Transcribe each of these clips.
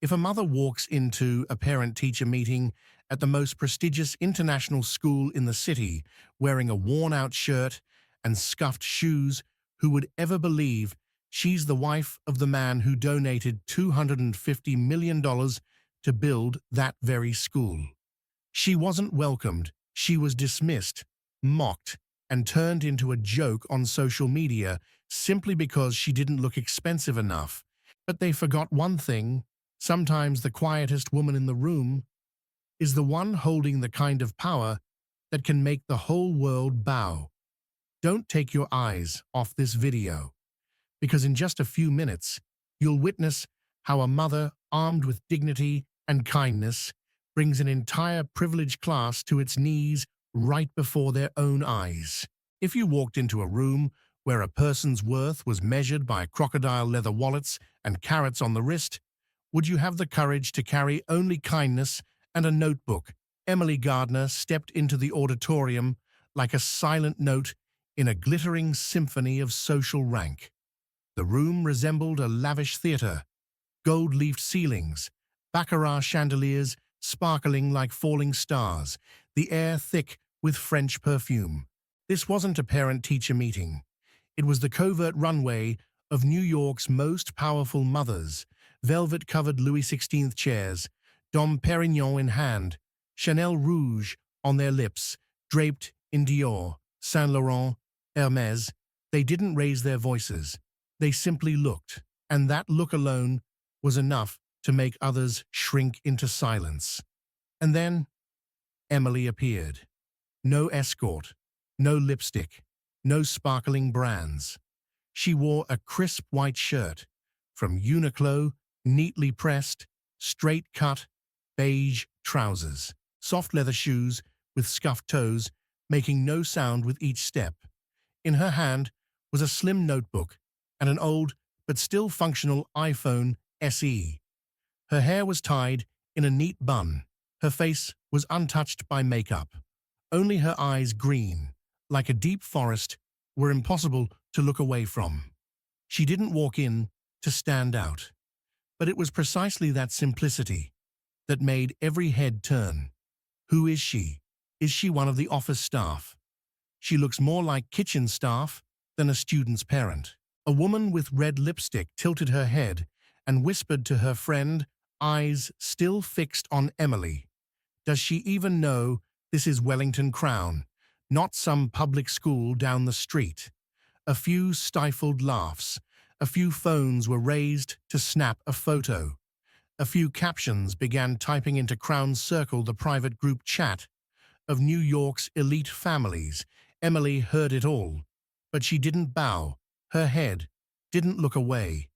If a mother walks into a parent-teacher meeting at the most prestigious international school in the city, wearing a worn-out shirt and scuffed shoes, who would ever believe she's the wife of the man who donated $250 million to build that very school? She wasn't welcomed, she was dismissed, mocked, and turned into a joke on social media simply because she didn't look expensive enough. But they forgot one thing: sometimes the quietest woman in the room is the one holding the kind of power that can make the whole world bow. Don't take your eyes off this video, because in just a few minutes, you'll witness how a mother armed with dignity and kindness brings an entire privileged class to its knees right before their own eyes. If you walked into a room where a person's worth was measured by crocodile leather wallets and carrots on the wrist, would you have the courage to carry only kindness and a notebook? Emily Gardner stepped into the auditorium like a silent note in a glittering symphony of social rank. The room resembled a lavish theater: gold-leafed ceilings, baccarat chandeliers sparkling like falling stars, the air thick with French perfume. This wasn't a parent-teacher meeting. It was the covert runway of New York's most powerful mothers: velvet-covered Louis XVI chairs, Dom Perignon in hand, Chanel Rouge on their lips, draped in Dior, Saint Laurent, Hermès. They didn't raise their voices. They simply looked, and that look alone was enough to make others shrink into silence. And then Emily appeared. No escort, no lipstick, no sparkling brands. She wore a crisp white shirt from Uniqlo, neatly pressed, straight-cut, beige trousers, soft leather shoes with scuffed toes, making no sound with each step. In her hand was a slim notebook and an old but still functional iPhone SE. Her hair was tied in a neat bun. Her face was untouched by makeup. Only her eyes, green, like a deep forest, were impossible to look away from. She didn't walk in to stand out. But it was precisely that simplicity that made every head turn. Who is she? Is she one of the office staff? She looks more like kitchen staff than a student's parent. A woman with red lipstick tilted her head and whispered to her friend, eyes still fixed on Emily. Does she even know this is Wellington Crown, not some public school down the street? A few stifled laughs. A few phones were raised to snap a photo. A few captions began typing into Crown's Circle, the private group chat of New York's elite families. Emily heard it all, but she didn't bow. Her head didn't look away.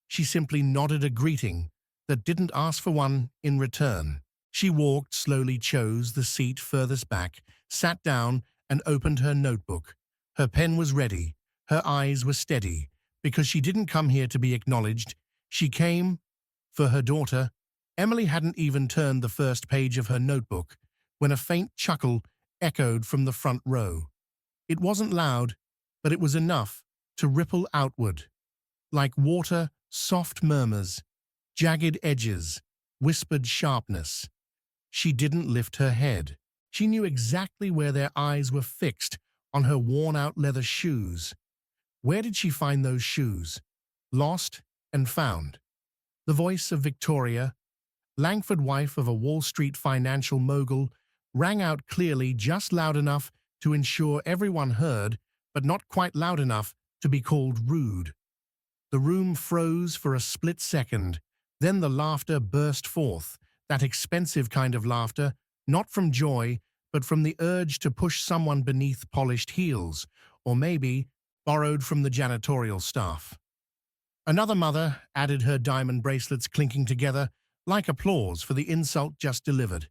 She simply nodded a greeting that didn't ask for one in return. She walked slowly, chose the seat furthest back, sat down, and opened her notebook. Her pen was ready. Her eyes were steady, because she didn't come here to be acknowledged. She came for her daughter. Emily hadn't even turned the first page of her notebook when a faint chuckle echoed from the front row. It wasn't loud, but it was enough to ripple outward. Like water, soft murmurs, jagged edges, whispered sharpness. She didn't lift her head. She knew exactly where their eyes were fixed, on her worn-out leather shoes. Where did she find those shoes? Lost and found. The voice of Victoria, Langford, wife of a Wall Street financial mogul, rang out clearly, just loud enough to ensure everyone heard, but not quite loud enough to be called rude. The room froze for a split second. Then the laughter burst forth, that expensive kind of laughter, not from joy, but from the urge to push someone beneath polished heels, or maybe borrowed from the janitorial staff. Another mother added, her diamond bracelets clinking together like applause for the insult just delivered.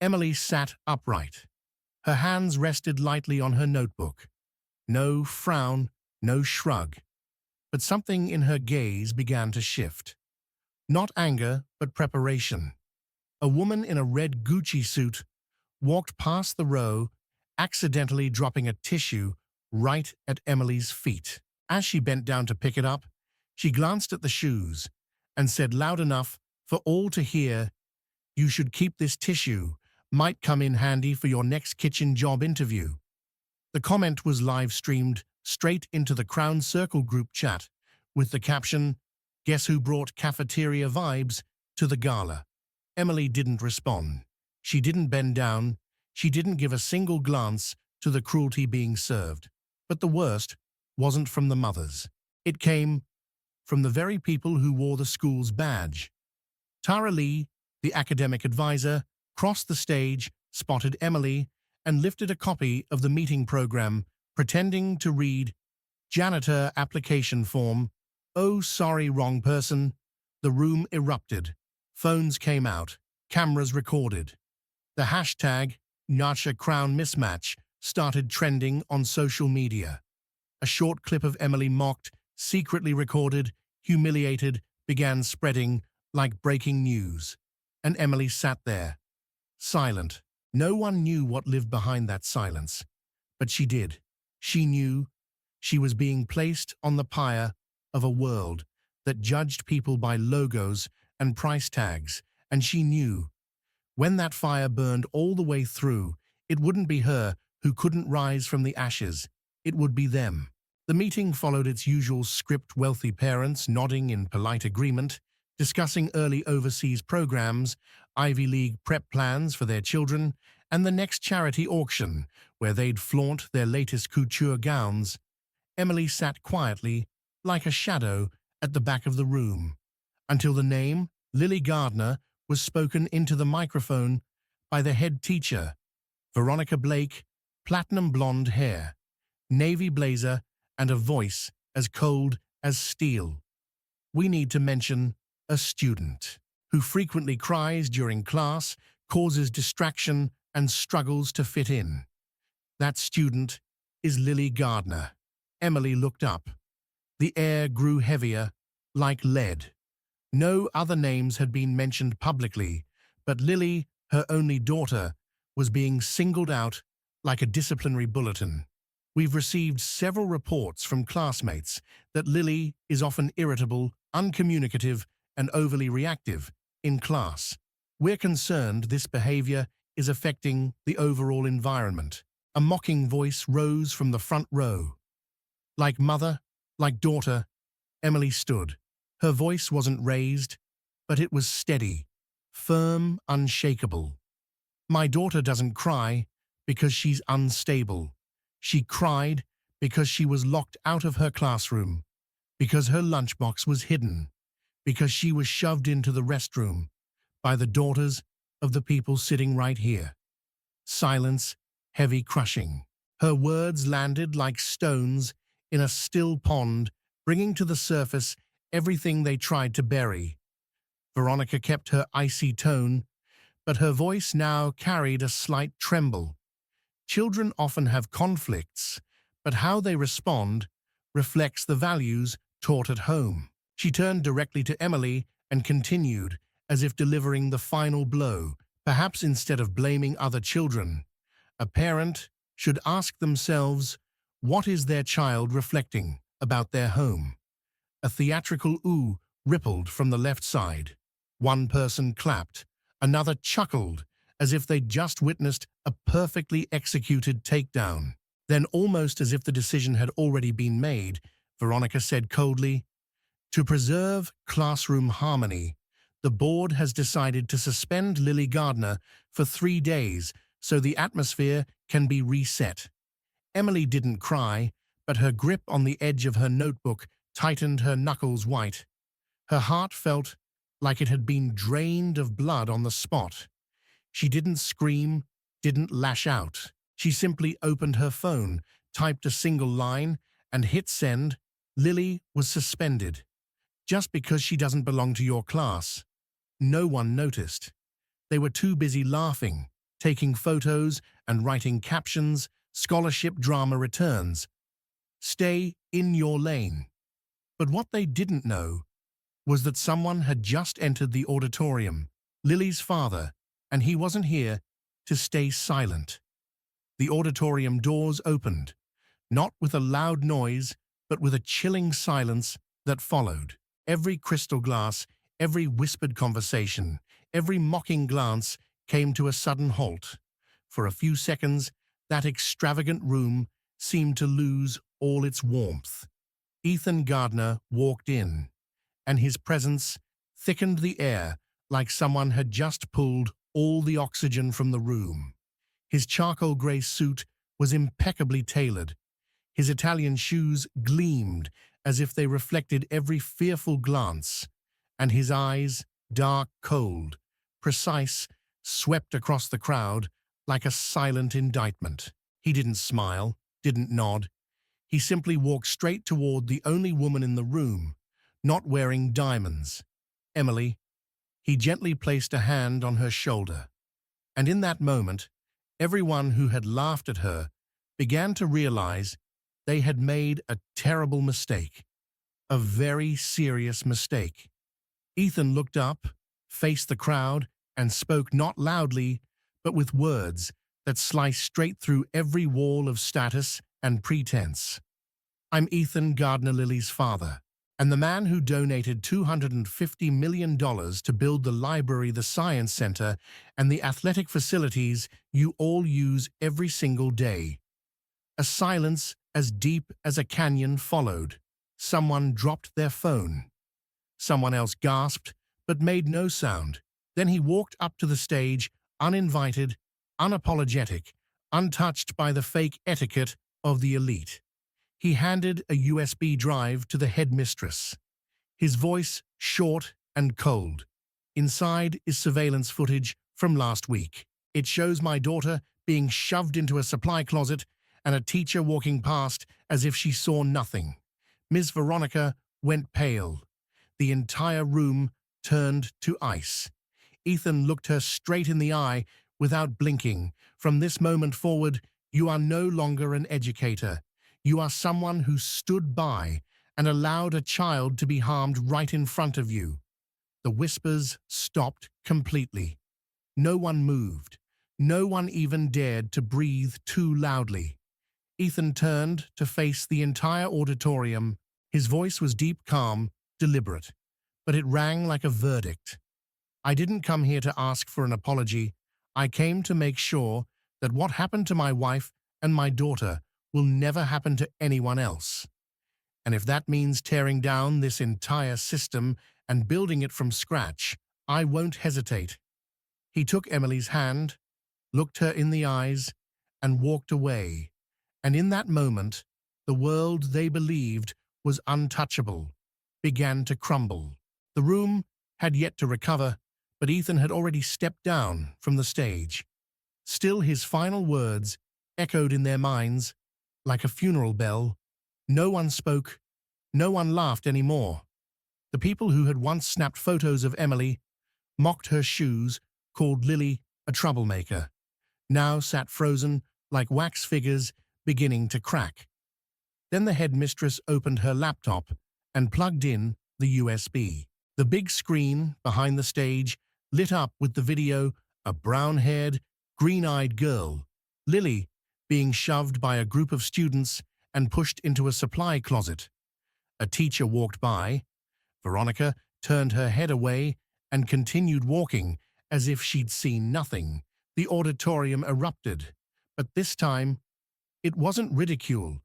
Emily sat upright. Her hands rested lightly on her notebook. No frown, no shrug. But something in her gaze began to shift. Not anger, but preparation. A woman in a red Gucci suit walked past the row, accidentally dropping a tissue right at Emily's feet. As she bent down to pick it up, she glanced at the shoes and said loud enough For all to hear, "You should keep this tissue, might come in handy for your next kitchen job interview." The comment was live-streamed straight into the Crown Circle group chat, with the caption, "Guess who brought cafeteria vibes to the gala?" Emily didn't respond. She didn't bend down. She didn't give a single glance to the cruelty being served. But the worst wasn't from the mothers. It came from the very people who wore the school's badge. Tara Lee, the academic advisor, crossed the stage, spotted Emily, and lifted a copy of the meeting program, pretending to read, "Janitor application form. Oh, sorry, wrong person." The room erupted. Phones came out. Cameras recorded. The hashtag Nacha Crown Mismatch started trending on social media. A short clip of Emily mocked, secretly recorded, humiliated, began spreading like breaking news. And Emily sat there, silent. No one knew what lived behind that silence. But she did. She knew she was being placed on the pyre of a world that judged people by logos and price tags, and she knew when that fire burned all the way through, it wouldn't be her who couldn't rise from the ashes. It would be them. The meeting followed its usual script, wealthy parents nodding in polite agreement, discussing early overseas programs, Ivy League prep plans for their children, and the next charity auction, where they'd flaunt their latest couture gowns. Emily sat quietly, like a shadow, at the back of the room, until the name, Lily Gardner, was spoken into the microphone by the head teacher, Veronica Blake, platinum blonde hair, navy blazer, and a voice as cold as steel. "We need to mention a student who frequently cries during class, causes distraction, and struggles to fit in. That student is Lily Gardner." Emily looked up. The air grew heavier, like lead. No other names had been mentioned publicly, but Lily, her only daughter, was being singled out like a disciplinary bulletin. "We've received several reports from classmates that Lily is often irritable, uncommunicative, and overly reactive in class. We're concerned this behavior is affecting the overall environment." A mocking voice rose from the front row. Like mother, like daughter, Emily stood. Her voice wasn't raised, but it was steady, firm, unshakable. "My daughter doesn't cry because she's unstable. She cried because she was locked out of her classroom, because her lunchbox was hidden, because she was shoved into the restroom by the daughters of the people sitting right here." Silence, heavy, crushing. Her words landed like stones in a still pond, bringing to the surface everything they tried to bury. Veronica kept her icy tone, but her voice now carried a slight tremble. Children often have conflicts, but how they respond reflects the values taught at home. She turned directly to Emily and continued, as if delivering the final blow. "Perhaps instead of blaming other children, a parent should ask themselves, what is their child reflecting about their home?" A theatrical ooh rippled from the left side. One person clapped, another chuckled, as if they'd just witnessed a perfectly executed takedown. Then, almost as if the decision had already been made, Veronica said coldly, "To preserve classroom harmony, the board has decided to suspend Lily Gardner for 3 days so the atmosphere can be reset." Emily didn't cry, but her grip on the edge of her notebook tightened, her knuckles white. Her heart felt like it had been drained of blood on the spot. She didn't scream, didn't lash out. She simply opened her phone, typed a single line, and hit send. "Lily was suspended. Just because she doesn't belong to your class." No one noticed. They were too busy laughing, taking photos, and writing captions. "Scholarship drama returns. Stay in your lane." But what they didn't know was that someone had just entered the auditorium, Lily's father, and he wasn't here to stay silent. The auditorium doors opened, not with a loud noise, but with a chilling silence that followed. Every crystal glass Every whispered conversation, every mocking glance came to a sudden halt. For a few seconds, that extravagant room seemed to lose all its warmth. Ethan Gardner walked in, and his presence thickened the air like someone had just pulled all the oxygen from the room. His charcoal grey suit was impeccably tailored. His Italian shoes gleamed as if they reflected every fearful glance, and his eyes, dark, cold, precise, swept across the crowd like a silent indictment. He didn't smile, didn't nod. He simply walked straight toward the only woman in the room, not wearing diamonds. Emily. He gently placed a hand on her shoulder. And in that moment, everyone who had laughed at her began to realize they had made a terrible mistake, a very serious mistake. Ethan looked up, faced the crowd, and spoke not loudly, but with words that sliced straight through every wall of status and pretense. I'm Ethan Gardner Lilly's father, and the man who donated $250 million to build the library, the science center, and the athletic facilities you all use every single day. A silence as deep as a canyon followed. Someone dropped their phone. Someone else gasped, but made no sound. Then he walked up to the stage, uninvited, unapologetic, untouched by the fake etiquette of the elite. He handed a USB drive to the headmistress. His voice short and cold. Inside is surveillance footage from last week. It shows my daughter being shoved into a supply closet and a teacher walking past as if she saw nothing. Ms. Veronica went pale. The entire room turned to ice. Ethan looked her straight in the eye without blinking. From this moment forward, you are no longer an educator. You are someone who stood by and allowed a child to be harmed right in front of you. The whispers stopped completely. No one moved. No one even dared to breathe too loudly. Ethan turned to face the entire auditorium. His voice was deep, calm, deliberate, but it rang like a verdict. I didn't come here to ask for an apology. I came to make sure that what happened to my wife and my daughter will never happen to anyone else. And if that means tearing down this entire system and building it from scratch, I won't hesitate. He took Emily's hand, looked her in the eyes, and walked away. And in that moment, the world they believed was untouchable began to crumble. The room had yet to recover, but Ethan had already stepped down from the stage. Still, his final words echoed in their minds like a funeral bell. No one spoke, no one laughed anymore. The people who had once snapped photos of Emily, mocked her shoes, called Lily a troublemaker, now sat frozen like wax figures beginning to crack. Then the headmistress opened her laptop and plugged in the USB. The big screen behind the stage lit up with the video, a brown-haired, green-eyed girl, Lily, being shoved by a group of students and pushed into a supply closet. A teacher walked by. Veronica turned her head away and continued walking as if she'd seen nothing. The auditorium erupted, but this time it wasn't ridicule.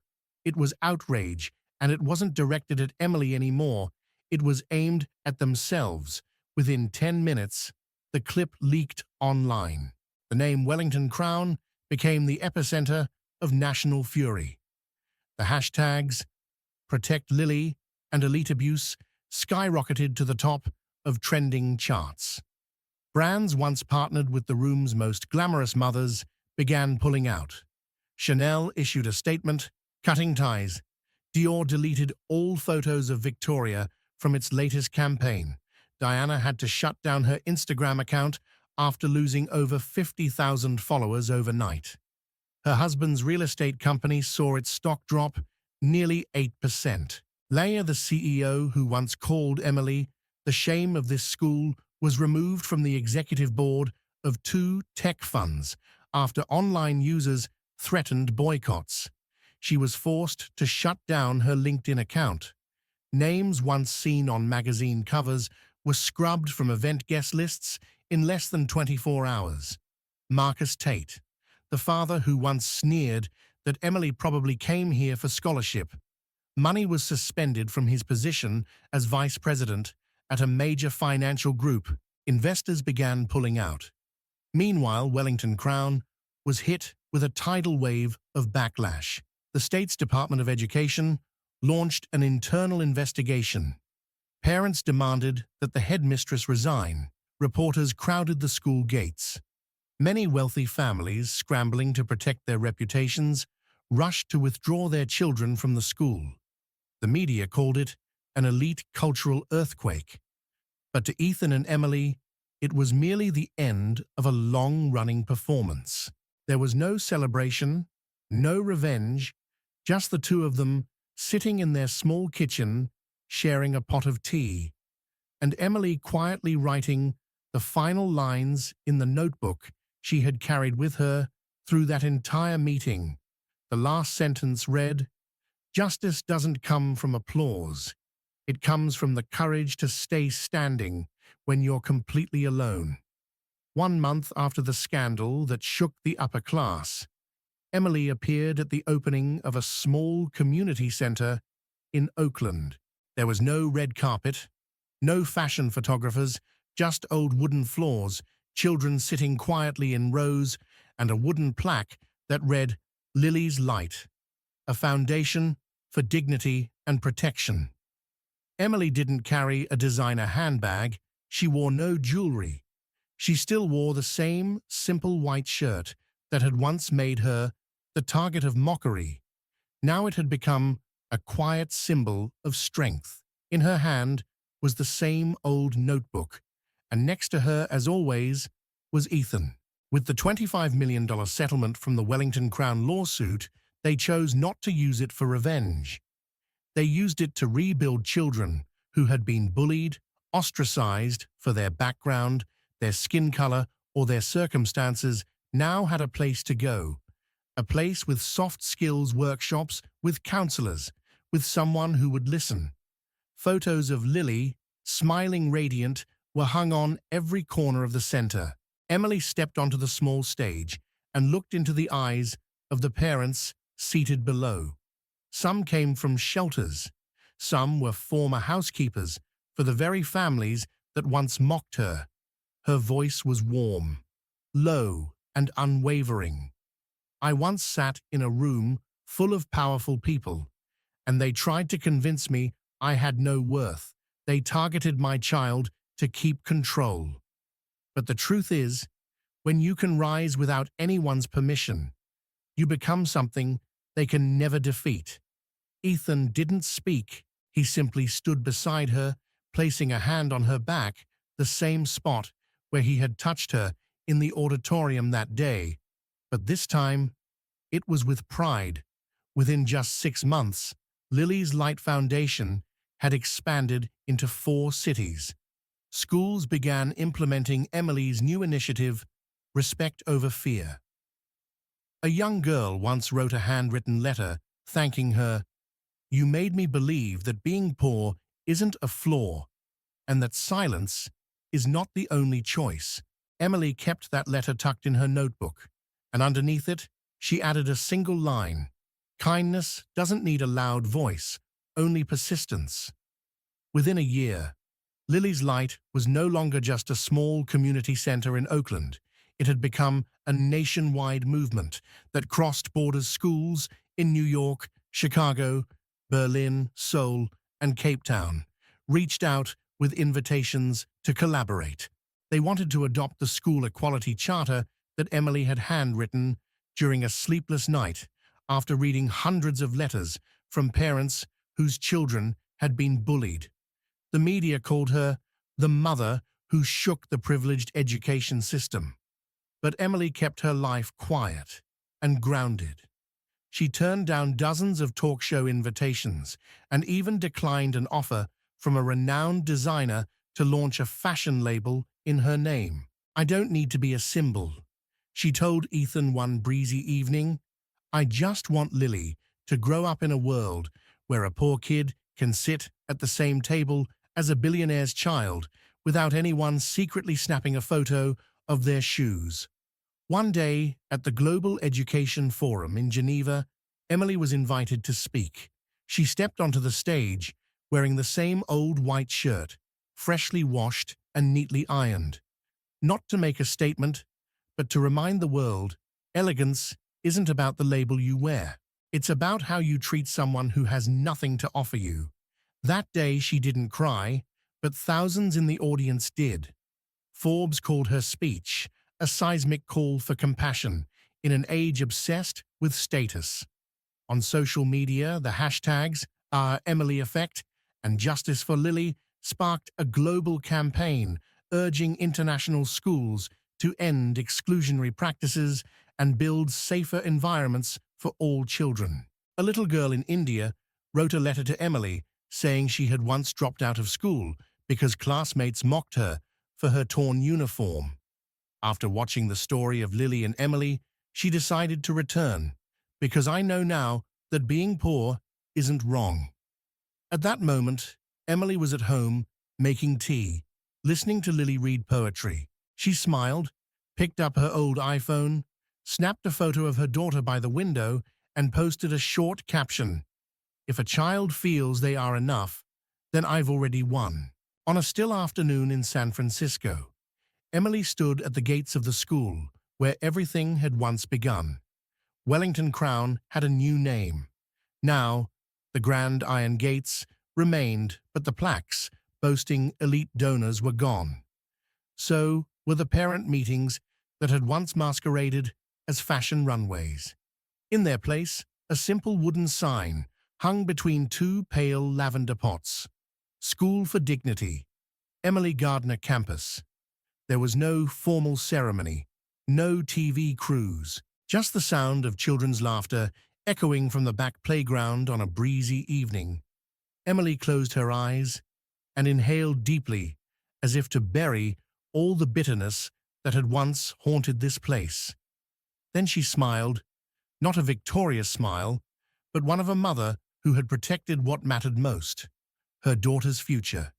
It was outrage, and it wasn't directed at Emily anymore. It was aimed at themselves. Within 10 minutes, the clip leaked online. The name Wellington Crown became the epicenter of national fury. The hashtags Protect Lily and Elite Abuse skyrocketed to the top of trending charts. Brands once partnered with the room's most glamorous mothers began pulling out. Chanel issued a statement, cutting ties. Dior deleted all photos of Victoria from its latest campaign. Diana had to shut down her Instagram account after losing over 50,000 followers overnight. Her husband's real estate company saw its stock drop nearly 8%. Leia, the CEO who once called Emily the shame of this school, was removed from the executive board of 2 tech funds after online users threatened boycotts. She was forced to shut down her LinkedIn account. Names once seen on magazine covers were scrubbed from event guest lists in less than 24 hours. Marcus Tate, the father who once sneered that Emily probably came here for scholarship. Money was suspended from his position as vice president at a major financial group. Investors began pulling out. Meanwhile, Wellington Crown was hit with a tidal wave of backlash. The state's Department of Education launched an internal investigation. Parents demanded that the headmistress resign. Reporters crowded the school gates. Many wealthy families, scrambling to protect their reputations, rushed to withdraw their children from the school. The media called it an elite cultural earthquake. But to Ethan and Emily, it was merely the end of a long-running performance. There was no celebration, no revenge, just the two of them sitting in their small kitchen, sharing a pot of tea, and Emily quietly writing the final lines in the notebook she had carried with her through that entire meeting. The last sentence read, "Justice doesn't come from applause. It comes from the courage to stay standing when you're completely alone." 1 month after the scandal that shook the upper class, Emily appeared at the opening of a small community center in Oakland. There was no red carpet, no fashion photographers, just old wooden floors, children sitting quietly in rows, and a wooden plaque that read, "Lily's Light, a foundation for dignity and protection." Emily didn't carry a designer handbag. She wore no jewelry. She still wore the same simple white shirt that had once made her the target of mockery. Now it had become a quiet symbol of strength. In her hand was the same old notebook, and next to her, as always, was Ethan. With the $25 million settlement from the Wellington Crown lawsuit, they chose not to use it for revenge. They used it to rebuild children who had been bullied, ostracized for their background, their skin color, or their circumstances. Now had a place to go. A place with soft skills workshops, with counselors, with someone who would listen. Photos of Lily, smiling radiant, were hung on every corner of the center. Emily stepped onto the small stage and looked into the eyes of the parents seated below. Some came from shelters. Some were former housekeepers for the very families that once mocked her. Her voice was warm, low, and unwavering. "I once sat in a room full of powerful people, and they tried to convince me I had no worth. They targeted my child to keep control. But the truth is, when you can rise without anyone's permission, you become something they can never defeat." Ethan didn't speak. He simply stood beside her, placing a hand on her back, the same spot where he had touched her in the auditorium that day. But this time, it was with pride. Within just 6 months, Lily's Light Foundation had expanded into 4 cities. Schools began implementing Emily's new initiative, Respect Over Fear. A young girl once wrote a handwritten letter thanking her, "You made me believe that being poor isn't a flaw, and that silence is not the only choice." Emily kept that letter tucked in her notebook, and underneath it, she added a single line, "Kindness doesn't need a loud voice, only persistence." Within a year, Lily's Light was no longer just a small community center in Oakland. It had become a nationwide movement that crossed borders. Schools in New York, Chicago, Berlin, Seoul, and Cape Town reached out with invitations to collaborate. They wanted to adopt the school equality charter that Emily had handwritten during a sleepless night after reading hundreds of letters from parents whose children had been bullied. The media called her the mother who shook the privileged education system. But Emily kept her life quiet and grounded. She turned down dozens of talk show invitations and even declined an offer from a renowned designer to launch a fashion label in her name. "I don't need to be a symbol," she told Ethan one breezy evening. "I just want Lily to grow up in a world where a poor kid can sit at the same table as a billionaire's child without anyone secretly snapping a photo of their shoes. One day, at the Global Education Forum in Geneva, Emily was invited to speak. She stepped onto the stage, wearing the same old white shirt, freshly washed and neatly ironed. Not to make a statement, but to remind the world, elegance isn't about the label you wear. It's about how you treat someone who has nothing to offer you. That day she didn't cry, but thousands in the audience did. Forbes called her speech a seismic call for compassion in an age obsessed with status. On social media, the hashtags #Emily Effect and Justice for Lily sparked a global campaign urging international schools to end exclusionary practices and build safer environments for all children. A little girl in India wrote a letter to Emily saying she had once dropped out of school because classmates mocked her for her torn uniform. After watching the story of Lily and Emily, she decided to return, because I know now that being poor isn't wrong. At that moment, Emily was at home, making tea, listening to Lily read poetry. She smiled, picked up her old iPhone, snapped a photo of her daughter by the window, and posted a short caption. "If a child feels they are enough, then I've already won." On a still afternoon in San Francisco, Emily stood at the gates of the school where everything had once begun. Wellington Crown had a new name. Now, the grand iron gates remained, but the plaques boasting elite donors were gone. So were the parent meetings that had once masqueraded as fashion runways. In their place, a simple wooden sign hung between two pale lavender pots. School for Dignity, Emily Gardner Campus. There was no formal ceremony, no TV crews, just the sound of children's laughter echoing from the back playground on a breezy evening. Emily closed her eyes and inhaled deeply, as if to bury all the bitterness that had once haunted this place. Then she smiled, not a victorious smile, but one of a mother who had protected what mattered most, her daughter's future.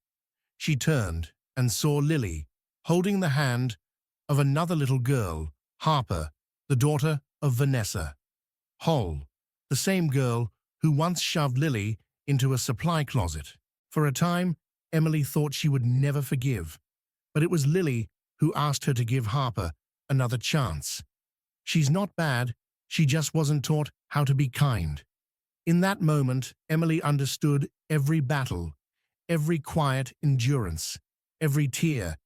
She turned and saw Lily, holding the hand of another little girl, Harper, the daughter of Vanessa. Hull, the same girl who once shoved Lily into a supply closet. For a time, Emily thought she would never forgive, but it was Lily who asked her to give Harper another chance. She's not bad, she just wasn't taught how to be kind. In that moment, Emily understood every battle, every quiet endurance, every tear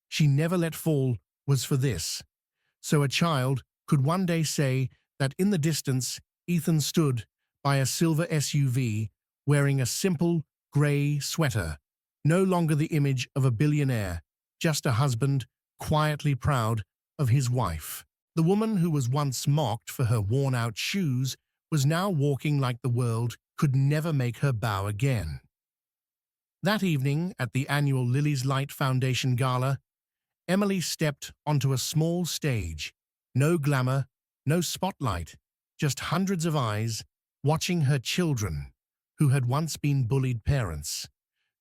she never let fall was for this. So a child could one day say that in the distance, Ethan stood by a silver SUV wearing a simple grey sweater, no longer the image of a billionaire, just a husband quietly proud of his wife. The woman who was once mocked for her worn-out shoes was now walking like the world could never make her bow again. That evening, at the annual Lily's Light Foundation Gala, Emily stepped onto a small stage. No glamour, no spotlight, just hundreds of eyes watching her children, who had once been bullied parents,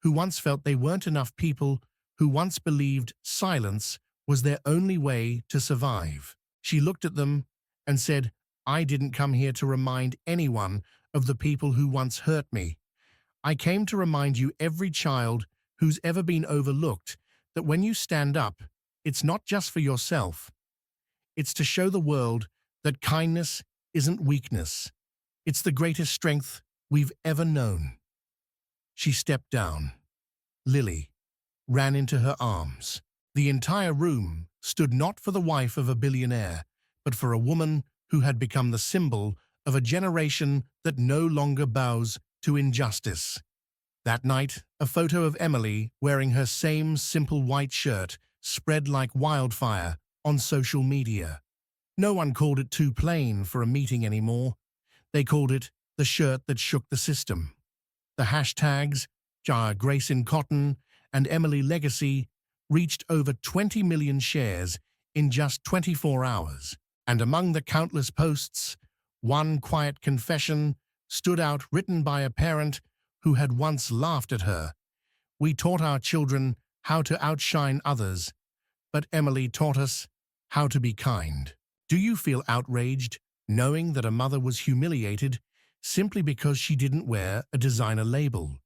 who once felt they weren't enough people, who once believed silence was their only way to survive. She looked at them and said, "I didn't come here to remind anyone of the people who once hurt me. I came to remind you, every child who's ever been overlooked, that when you stand up, it's not just for yourself. It's to show the world that kindness isn't weakness. It's the greatest strength we've ever known." She stepped down. Lily ran into her arms. The entire room stood not for the wife of a billionaire, but for a woman who had become the symbol of a generation that no longer bows to injustice. That night, a photo of Emily wearing her same simple white shirt spread like wildfire on social media. No one called it too plain for a meeting anymore. They called it the shirt that shook the system. The hashtags, Grace in Cotton and Emily Legacy, reached over 20 million shares in just 24 hours. And among the countless posts, one quiet confession stood out, written by a parent who had once laughed at her. "We taught our children how to outshine others, but Emily taught us how to be kind. Do you feel outraged knowing that a mother was humiliated simply because she didn't wear a designer label?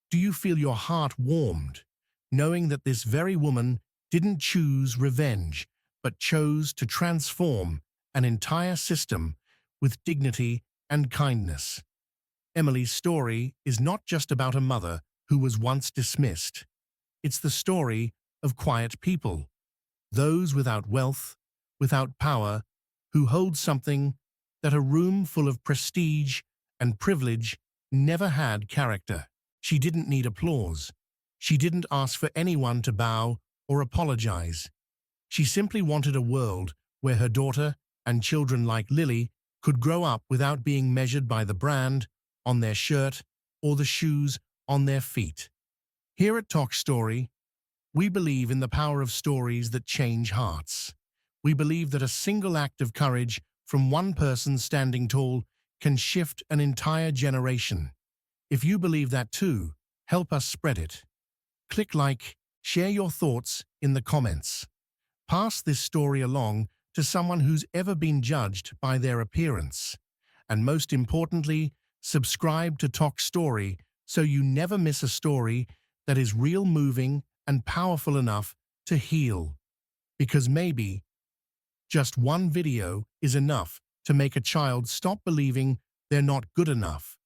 Do you feel your heart warmed knowing that this very woman didn't choose revenge but chose to transform an entire system with dignity and kindness? Emily's story is not just about a mother who was once dismissed. It's the story of quiet people, those without wealth, without power, who hold something that a room full of prestige and privilege never had: character. She didn't need applause. She didn't ask for anyone to bow or apologize. She simply wanted a world where her daughter and children like Lily could grow up without being measured by the brand on their shirt or the shoes on their feet. Here at Toch Story, we believe in the power of stories that change hearts. We believe that a single act of courage from one person standing tall can shift an entire generation. If you believe that too, help us spread it. Click like, share your thoughts in the comments. Pass this story along to someone who's ever been judged by their appearance. And most importantly, subscribe to Toch Story so you never miss a story that is real, moving, and powerful enough to heal. Because maybe just one video is enough to make a child stop believing they're not good enough.